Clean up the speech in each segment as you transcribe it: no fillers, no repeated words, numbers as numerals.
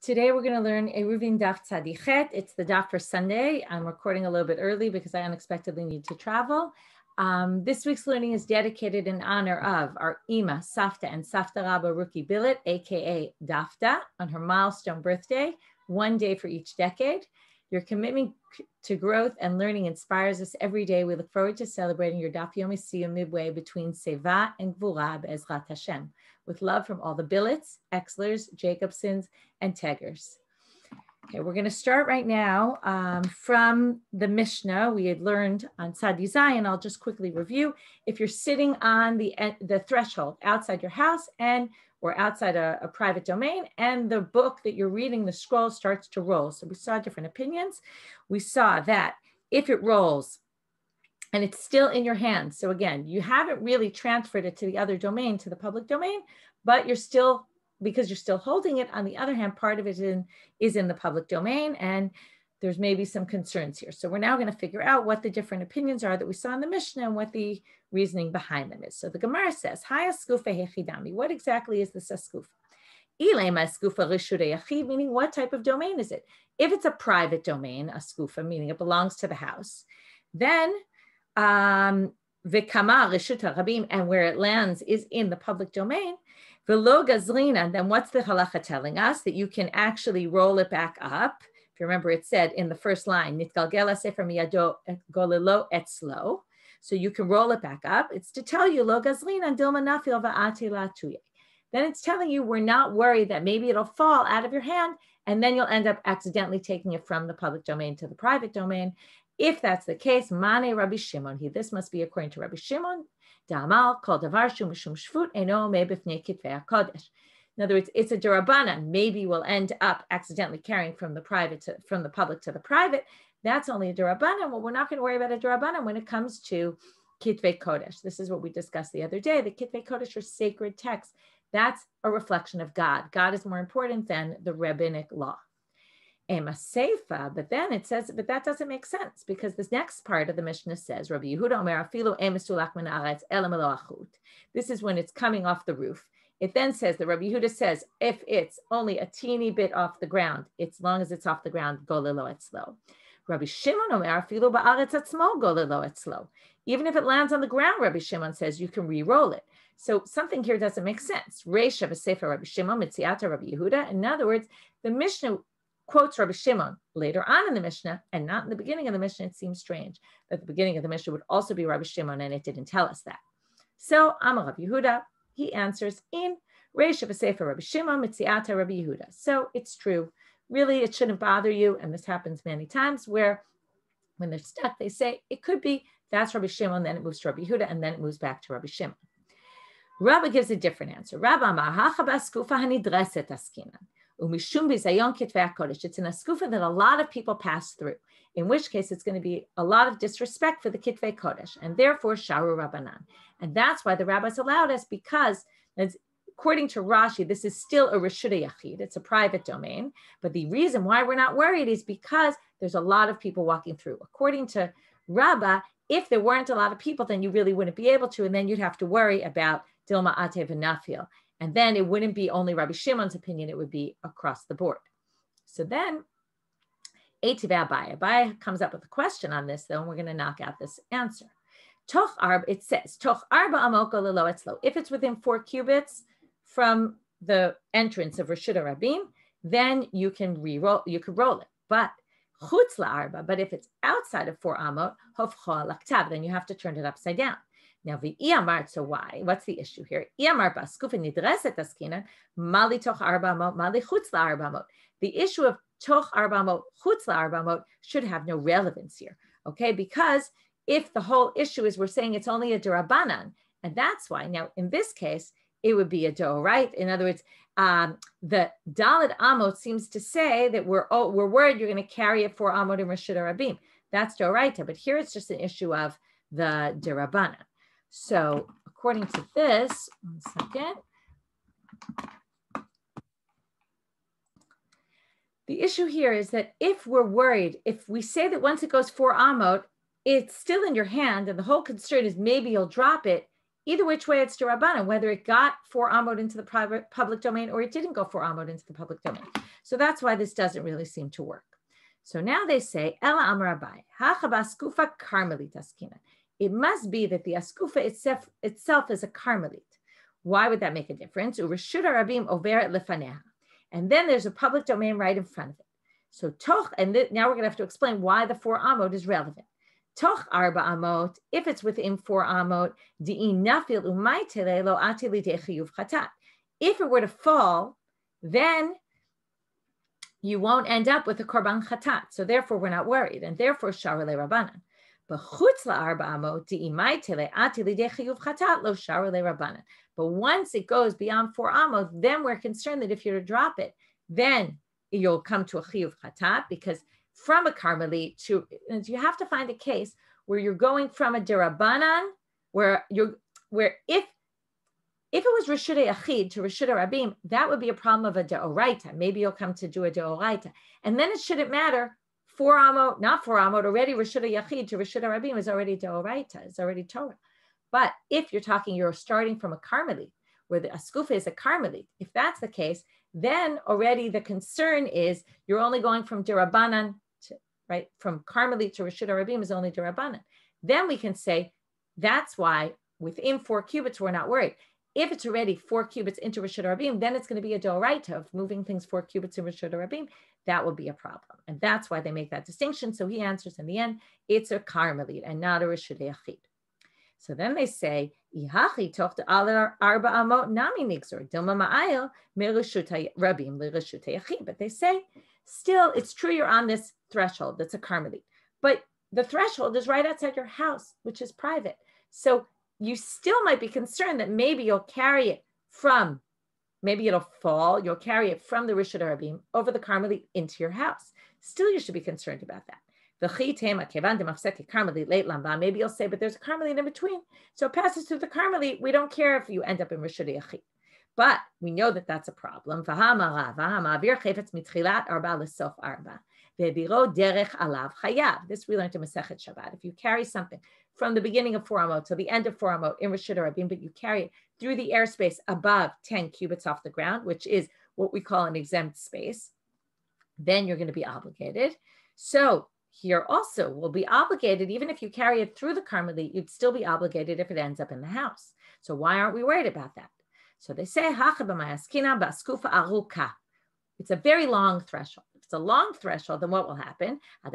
Today we're going to learn Eruvin Daf Tzadichet. It's the daf for Sunday. I'm recording a little bit early because I unexpectedly need to travel. This week's learning is dedicated in honor of our Ima, Safta, and Safta Rabba Ruki Billet, aka Dafta, on her milestone birthday, one day for each decade. Your commitment to growth and learning inspires us every day. We look forward to celebrating your Daf Yomi Siyum midway between Seva and Gvura Be'ezrat Hashem. With love from all the Billets, Exlers, Jacobsons, and Teggers. Okay, we're going to start right now from the Mishnah we had learned on Sadi Zayin. I'll just quickly review. If you're sitting on the threshold outside your house or outside a private domain, and the book that you're reading, the scroll starts to roll. So we saw different opinions. We saw that if it rolls and it's still in your hands, so again, you haven't really transferred it to the other domain, to the public domain, but you're still, because you're still holding it. On the other hand, part of it is in the public domain, and there's maybe some concerns here. So we're now going to figure out what the different opinions are that we saw in the Mishnah and what the reasoning behind them is. So the Gemara says, Hi askufa hechidami. What exactly is this askufa? Ilema askufa rishurei yachid, meaning what type of domain is it? If it's a private domain, askufa, meaning it belongs to the house, then v'kama rishut harabim, and where it lands is in the public domain. V'lo gazrina, then what's the halacha telling us? That you can actually roll it back up. If you remember, it said in the first line, nitgalgel sefer miyado golelo etzlo. So you can roll it back up. It's to tell you, lo gazrina dilma nafil va'ate latuye. Then it's telling you we're not worried that maybe it'll fall out of your hand, and then you'll end up accidentally taking it from the public domain to the private domain. If that's the case, Mane Rabbi Shimon, this must be according to Rabbi Shimon, Da'amal, Kol Davar Shum Mishum Shvut, Eno Me B'fnei Kitvei HaKodesh. In other words, it's a derabanan. Maybe we'll end up accidentally carrying from the public to the private. That's only a derabanan. Well, we're not going to worry about a derabanan when it comes to Kitvei Kodesh. This is what we discussed the other day. The Kitvei Kodesh are sacred texts. That's a reflection of God. God is more important than the rabbinic law. Ema Seifa, but then it says, but that doesn't make sense, because this next part of the Mishnah says, Rabbi Yehuda Omer afilu emesulach min haaretz ela melo achut. This is when it's coming off the roof. It then says that Rabbi Yehuda says, if it's only a teeny bit off the ground, as long as it's off the ground, go lelo etzlo. Rabbi Shimon Omer afilu ba'aretz atzmo go lelo etzlo. Even if it lands on the ground, Rabbi Shimon says you can re-roll it. So something here doesn't make sense. Reisha v'sefer Rabbi Shimon mitziata Rabbi Yehuda. In other words, the Mishnah quotes Rabbi Shimon later on in the Mishnah, and not in the beginning of the Mishnah. It seems strange that the beginning of the Mishnah would also be Rabbi Shimon, and it didn't tell us that. So Amar Rabbi Yehuda, he answers in Reisha v'sefer Rabbi Shimon mitziata Rabbi Yehuda. So it's true. Really, it shouldn't bother you, and this happens many times where when they're stuck, they say it could be that's Rabbi Shimon, then it moves to Rabbi Yehuda, and then it moves back to Rabbi Shimon. Rabbi gives a different answer. Rabbi Amar hacha b'askufa hanidreset askinan. It's an askufa that a lot of people pass through, in which case it's going to be a lot of disrespect for the Kitvei Kodesh, and therefore Sharu Rabbanan. And that's why the rabbis allowed us, because according to Rashi, this is still a Reshutei Yachid. It's a private domain. But the reason why we're not worried is because there's a lot of people walking through. According to Rabbah, if there weren't a lot of people, then you really wouldn't be able to, and then you'd have to worry about Dilma Atev and Nafil. And then it wouldn't be only Rabbi Shimon's opinion, it would be across the board. So then, Eitiv Abai. Abai comes up with a question on this, though, and we're going to knock out this answer. Toch Arba, it says, Toch Arba Amoko Lelo Etzlo. If it's within 4 cubits from the entrance of Reshut Rabim, then you can roll it. But Chutz LaArba, but if it's outside of 4 Amot, Hofcho Laktav, then you have to turn it upside down. Now, so why? What's the issue here? The issue of toch arba amot, chutz la'arba amot should have no relevance here, okay? Because if the whole issue is we're saying it's only a derabanan, and that's why. Now, in this case, it would be a doraita. In other words, the Daled Amot seems to say that we're worried you're going to carry it 4 Amot in Reshut Rabim. That's doraita, but here it's just an issue of the derabanan. So according to this, 1 second. The issue here is that if we're worried, if we say that once it goes 4 amot, it's still in your hand, and the whole concern is maybe you'll drop it. Either which way, it's Derabanan, whether it got 4 amot into the public domain or it didn't go 4 amot into the public domain. So that's why this doesn't really seem to work. So now they say, Ela Amar Abai, Hachaba Askufa Carmelit Askina. It must be that the Askufa itself is a Carmelit. Why would that make a difference? Ureshut Rabim Overet Lefaneha. And then there's a public domain right in front of it. So Toch, and now we're going to have to explain why the 4 amot is relevant. Toch arba amot, if it's within 4 amot, di'inafil umaytele lo atili dechiyuv chatat. If it were to fall, then you won't end up with a korban chatat. So therefore, we're not worried, and therefore shara le rabbanan. But chutz la arba amot di'imaytele atili dechiyuv chatat lo shara le rabbanan. But once it goes beyond 4 amot, then we're concerned that if you're to drop it, then you'll come to a chiyuv chatat, because from a Carmelit to, you have to find a case where you're going from a derabanan, where if it was Reshut Yachid to Reshut Rabim, that would be a problem of a deoraita. Maybe you'll come to do a deoraita. And then it shouldn't matter, 4 amot, not 4 amot, already Reshut Yachid to Reshut Rabim is already deoraita, it's already Torah. But if you're starting from a Carmelit, where the Askufa is a Carmelit, if that's the case, then already the concern is you're only going from derabanan, right? From Carmelit to Reshut Rabim is only derabanan. Then we can say that's why within 4 cubits we're not worried. If it's already 4 cubits into Reshut Rabim, then it's going to be a deoraita of moving things 4 cubits in Reshut Rabim. That will be a problem, and that's why they make that distinction. So he answers in the end, it's a Carmelit and not a Reshut Yachid. So then they say, Ihachi tocht al arba amot nami nixor dilma ma'ayel mereshut rabim lereshut yachid. But they say, still, it's true you're on this threshold. That's a Carmelit, but the threshold is right outside your house, which is private. So you still might be concerned that maybe you'll carry it from, maybe it'll fall. You'll carry it from the Reshut Rabim over the Carmelit into your house. Still, you should be concerned about that. Maybe you'll say, but there's a Carmelit in between. So it passes through the Carmelit. We don't care if you end up in Reshut Yachid. But we know that that's a problem. This we learned in Masechet Shabbat. If you carry something from the beginning of 4 amot to the end of 4 amot in Reshut Rabim, but you carry it through the airspace above 10 cubits off the ground, which is what we call an exempt space, then you're going to be obligated. So here also will be obligated, even if you carry it through the Carmelit, you'd still be obligated if it ends up in the house. So why aren't we worried about that? So they say, it's a very long threshold. If it's a long threshold, then what will happen? In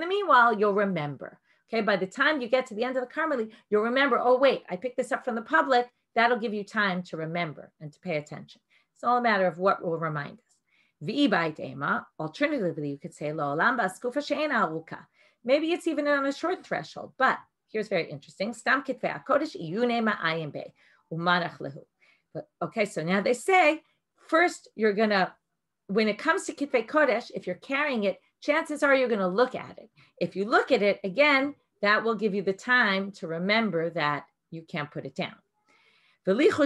the meanwhile, you'll remember. Okay, by the time you get to the end of the Carmelit, you'll remember, oh wait, I picked this up from the public. That'll give you time to remember and to pay attention. It's all a matter of what will remind us. Alternatively, you could say, maybe it's even on a short threshold, but here's very interesting. But okay, so now they say, first, you're going to, when it comes to Kitvei Kodesh, if you're carrying it, chances are you're going to look at it. If you look at it, again, that will give you the time to remember that you can't put it down. But wait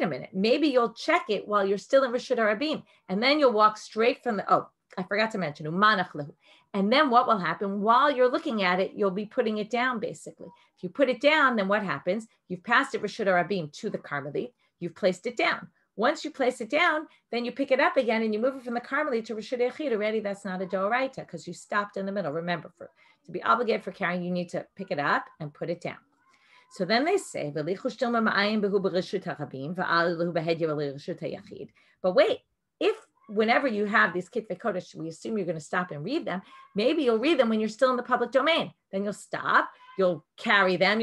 a minute, maybe you'll check it while you're still in Reshut Rabim, and then you'll walk straight from the, oh, I forgot to mention, and then what will happen while you're looking at it, you'll be putting it down basically. If you put it down, then what happens? You've passed it Reshut Rabim to the Carmelit, you've placed it down. Once you place it down, then you pick it up again and you move it from the Carmelit to Reshut Yachid. Already that's not a Doraita because you stopped in the middle. Remember, to be obligated for carrying, you need to pick it up and put it down. So then they say, but wait, if whenever you have these Kitvei Kodesh, we assume you're going to stop and read them, maybe you'll read them when you're still in the public domain. Then you'll stop, you'll carry them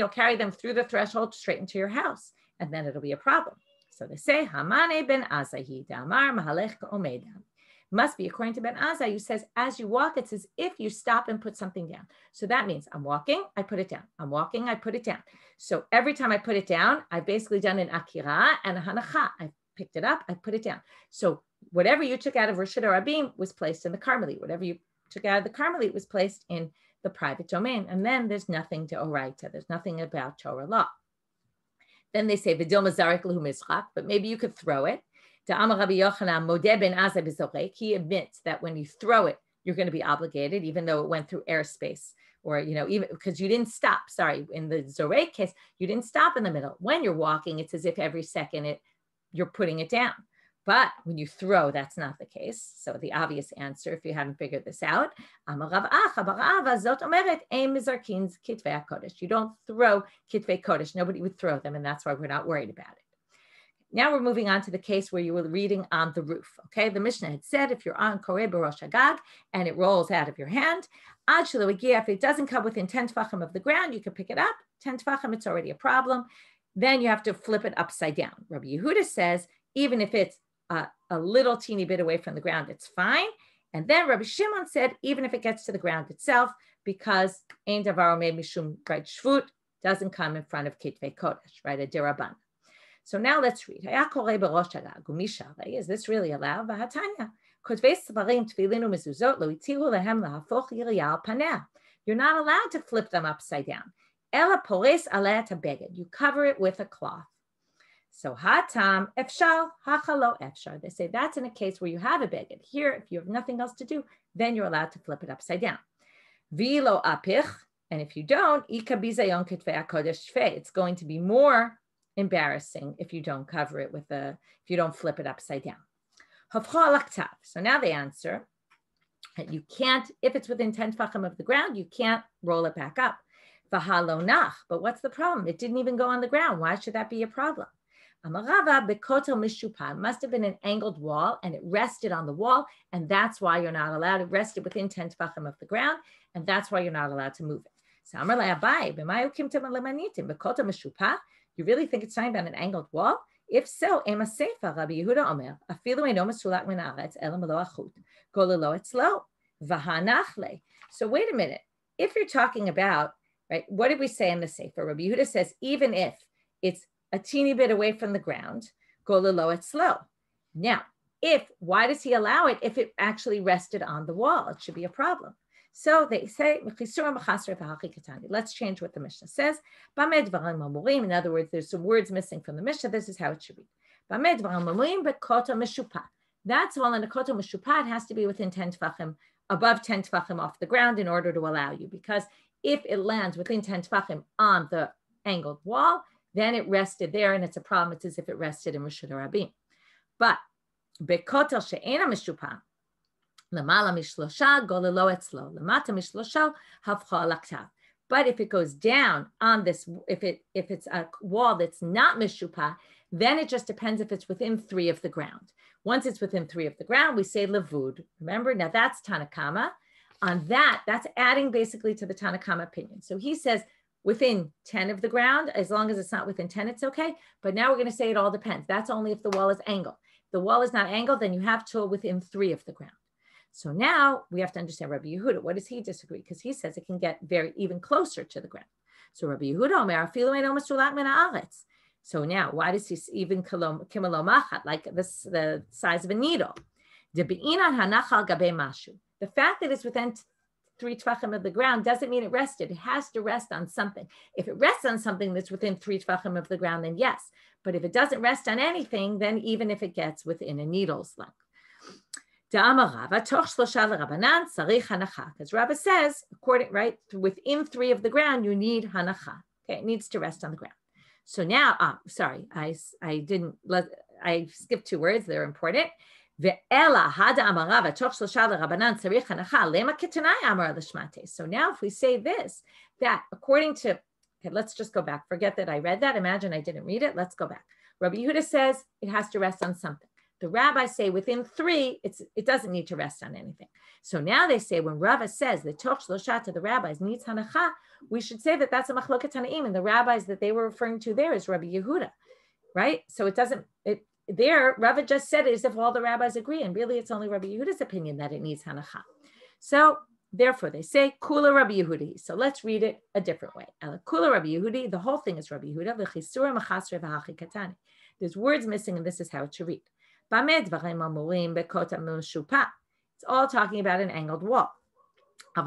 through the threshold straight into your house, and then it'll be a problem. So they say, Hamane ben Azahi damar mahalech ka'omedam. Must be according to Ben Azai, who says, as you walk, it's as if you stop and put something down. So that means I'm walking, I put it down. I'm walking, I put it down. So every time I put it down, I've basically done an akira and a hanacha. I picked it up, I put it down. So whatever you took out of Reshut Rabim was placed in the Carmelit. Whatever you took out of the Carmelit was placed in the private domain. And then there's nothing to Oraita. There's nothing about Torah law. Then they say, V'dil mazarik lehu mizchak, but maybe you could throw it. He admits that when you throw it, you're going to be obligated, even though it went through airspace, or, even because you didn't stop. Sorry, in the Zorek case, you didn't stop in the middle. When you're walking, it's as if every second you're putting it down. But when you throw, that's not the case. So the obvious answer, if you haven't figured this out, you don't throw kitvei kodesh. Nobody would throw them, and that's why we're not worried about it. Now we're moving on to the case where you were reading on the roof. Okay, the Mishnah had said if you're on koreh b'rosh hagag and it rolls out of your hand, ad shelo hagia, if it doesn't come within 10 tefachim of the ground, you can pick it up. 10 tefachim, it's already a problem. Then you have to flip it upside down. Rabbi Yehuda says even if it's a little teeny bit away from the ground, it's fine. And then Rabbi Shimon said even if it gets to the ground itself, because ein davar omed mishum right shvut doesn't come in front of kitvei kodesh, right, a diraban. So now let's read. Is this really allowed? You're not allowed to flip them upside down. You cover it with a cloth. So hatam efshal hachalo efshar. They say that's in a case where you have a beged. Here, if you have nothing else to do, then you're allowed to flip it upside down. Vilo apich, and if you don't, it's going to be more embarrassing if you don't cover it if you don't flip it upside down. So now the answer that you can't, if it's within 10 tefachim of the ground, you can't roll it back up. V'halonach, but what's the problem? It didn't even go on the ground. Why should that be a problem? Amarava bekotel mishupa, must have been an angled wall and it rested on the wall, and that's why you're not allowed. It rested within 10 tefachim of the ground, and that's why you're not allowed to move it. So Amar le'abai, b'mayu kimtem lemanitim bekotel mishupa. You really think it's talking about an angled wall? If so, ema seifa Rabbi Yehuda Omer, afilu eino mesulak min haaretz ela melo achut, go lelo etzlo, v'hanachle. So wait a minute. If you're talking about, right, what did we say in the Sefer? Rabbi Yehuda says, even if it's a teeny bit away from the ground, go lelo etzlo. Now, why does he allow it if it actually rested on the wall? It should be a problem. So they say, let's change what the Mishnah says. In other words, there's some words missing from the Mishnah. This is how it should be. That's all in a koto meshupa. It has to be within 10 tefachim, above 10 tefachim off the ground in order to allow you. Because if it lands within 10 tefachim on the angled wall, then it rested there and it's a problem. It's as if it rested in Rishut Rabim. But bekotel she'ena meshupa, but if it goes down on this, if it's a wall that's not mishupa, then it just depends if it's within 3 of the ground. Once it's within 3 of the ground, we say levud. Remember, now that's Tanakama. On that's adding basically to the Tanakama opinion. So he says within 10 of the ground, as long as it's not within 10, it's okay. But now we're going to say it all depends. That's only if the wall is angled. If the wall is not angled, then you have to within 3 of the ground. So now we have to understand Rabbi Yehuda. What does he disagree? Because he says it can get even closer to the ground. So Rabbi Yehuda Omer, afilu eino mesulak min haaretz. So now, why does he even kimelo machat, like this, the size of a needle? The fact that it's within 3 tefachim of the ground doesn't mean it rested. It has to rest on something. If it rests on something that's within 3 tefachim of the ground, then yes. But if it doesn't rest on anything, then even if it gets within a needle's length. Because Rabbi says, within 3 of the ground, you need hanacha. Okay, it needs to rest on the ground. So now, I skipped 2 words. They're important. So now if we say this, that according to, okay, let's just go back. Forget that I read that. Imagine I didn't read it. Let's go back. Rabbi Yehuda says it has to rest on something. The rabbis say within 3, it doesn't need to rest on anything. So now they say when Rava says the toch shlosha to the rabbis needs hanacha, we should say that that's a machloket tanaim, and the rabbis that they were referring to there is Rabbi Yehuda, right? So there Rava just said it as if all the rabbis agree, and really it's only Rabbi Yehuda's opinion that it needs hanacha. So therefore they say kula Rabbi Yehudi. So let's read it a different way. Kula Rabbi Yehudi. The whole thing is Rabbi Yehuda. V'chisura machasre v'hachi katani. There's words missing, and this is how it should read. It's all talking about an angled wall. Okay,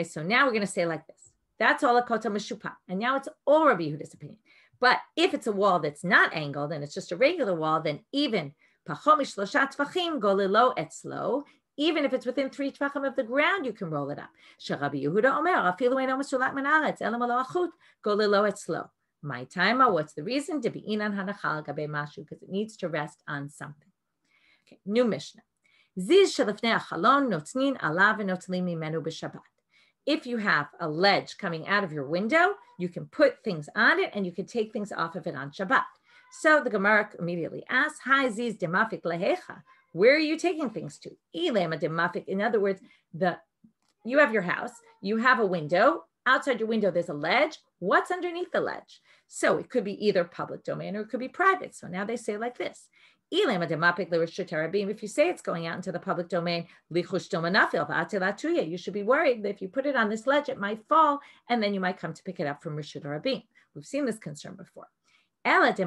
so now we're going to say like this. That's all a kotel meshupa. And now it's all Rabbi Yehuda's opinion. But if it's a wall that's not angled and it's just a regular wall, then even even if it's within 3 tvachim of the ground, you can roll it up. My time, what's the reason? Because it needs to rest on something. Okay, new Mishnah. If you have a ledge coming out of your window, you can put things on it and you can take things off of it on Shabbat. So the Gemara immediately asks, Hi, Ziz demafik lehecha. Where are you taking things to? In other words, you have your house, you have a window. Outside your window, there's a ledge. What's underneath the ledge? So it could be either public domain or it could be private. So now they say like this. If you say it's going out into the public domain, you should be worried that if you put it on this ledge, it might fall, and then you might come to pick it up from Rishut Rabim. We've seen this concern before. If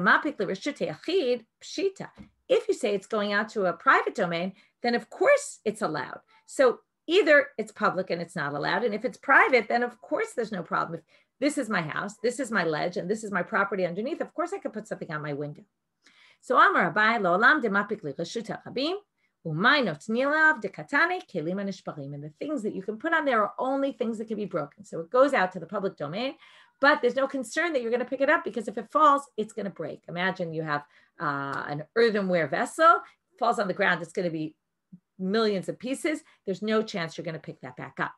you say it's going out to a private domain, then of course it's allowed. So either it's public and it's not allowed, and if it's private, then of course there's no problem. If this is my house, this is my ledge, and this is my property underneath, of course I could put something on my window. So Amar Abai Lo'olam demapik li reshut hachabim u'maynot nilav dekatane kelim hanishparim, and the things that you can put on there are only things that can be broken. So it goes out to the public domain, but there's no concern that you're going to pick it up because if it falls, it's going to break. Imagine you have an earthenware vessel, falls on the ground, it's going to be millions of pieces. There's no chance you're going to pick that back up.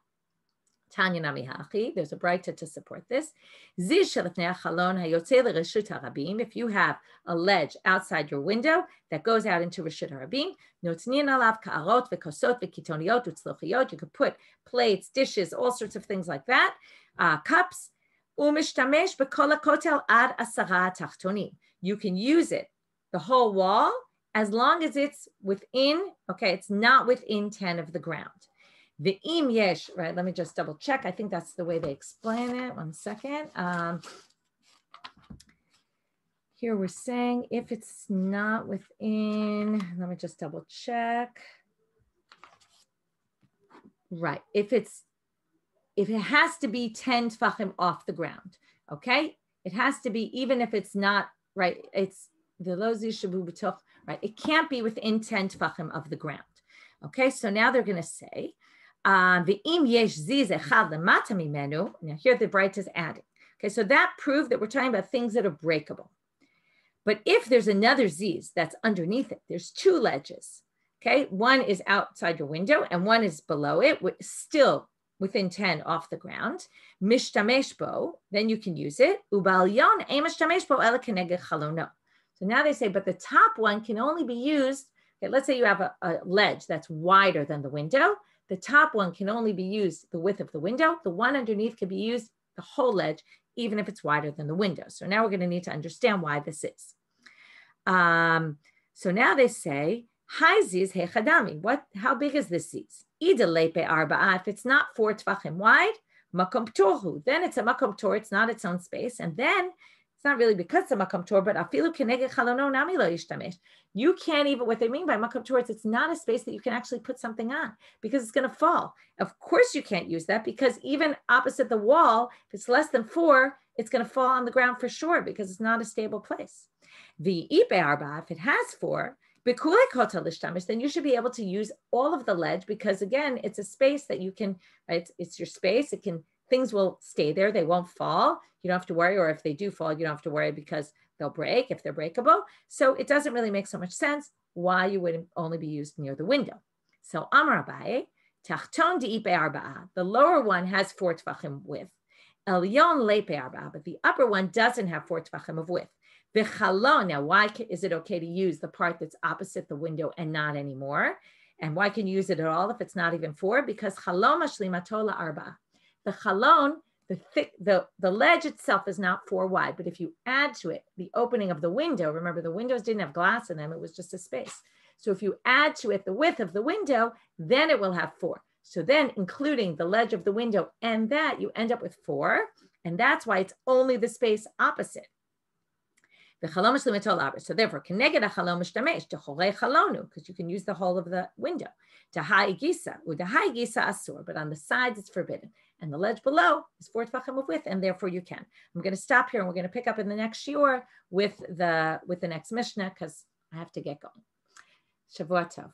Tanya Nami Hachi, there's a braita to support this. If you have a ledge outside your window that goes out into Reshut Harabim, you could put plates, dishes, all sorts of things like that, cups. You can use it, the whole wall, as long as it's within, it's not within 10 of the ground. The im yesh, right? Let me just double check. I think that's the way they explain it. 1 second. Here we're saying if it's not within, let me just double check. Right. If it has to be 10 tfachim off the ground, okay? It has to be, even if it's not, right? It's the lozi shabu b'toch, right? It can't be within 10 tfachim of the ground. Okay, so now they're going to say, now here the Braita is adding. Okay, so that proved that we're talking about things that are breakable. But if there's another ziz that's underneath it, there's 2 ledges. Okay, one is outside your window and one is below it, still within 10 off the ground. Mishtamesh bo, then you can use it. Ubalyon mishtamesh bo ela keneged chalono. So now they say, but the top one can only be used. Okay, let's say you have a ledge that's wider than the window. The top one can only be used the width of the window. The one underneath can be used the whole ledge, even if it's wider than the window. So now we're going to need to understand why this is. So now they say, Hi ziz hechadami. How big is this ziz? Ida lepe arba'a. If it's not 4 tvachim wide, makom torhu. Then it's a makom tor. It's not its own space. And then it's not really because it's a makom tor, but afilu keneged chalono nami lo yishtamesh. You can't even, what they mean by makom tor, it's not a space that you can actually put something on because it's going to fall. Of course you can't use that because even opposite the wall, if it's less than 4, it's going to fall on the ground for sure because it's not a stable place. The ipe arba, if it has 4, then you should be able to use all of the ledge because again, it's a space that you can, right? It's your space. Things will stay there. They won't fall. You don't have to worry. Or if they do fall, you don't have to worry because they'll break if they're breakable. So it doesn't really make so much sense why you would only be used near the window. So Amar Abaye, Tachton di ipe arba'a. The lower one has 4 tvachim width. Elyon lepe arba'a, but the upper one doesn't have 4 tvachim of width. V'chalon. Now, why is it okay to use the part that's opposite the window and not anymore? And why can you use it at all if it's not even 4? Because chalon mashlimato la'arba'a. The chalon, the ledge itself is not 4 wide, but if you add to it the opening of the window, remember the windows didn't have glass in them, it was just a space. So if you add to it the width of the window, then it will have 4. So then including the ledge of the window and that, you end up with 4. And that's why it's only the space opposite. So therefore, because you can use the whole of the window. But on the sides, it's forbidden. and the ledge below is 4 tefachim of width, and therefore you can. I'm going to stop here, and we're going to pick up in the next shiur with the next Mishnah because I have to get going. Shavua Tov.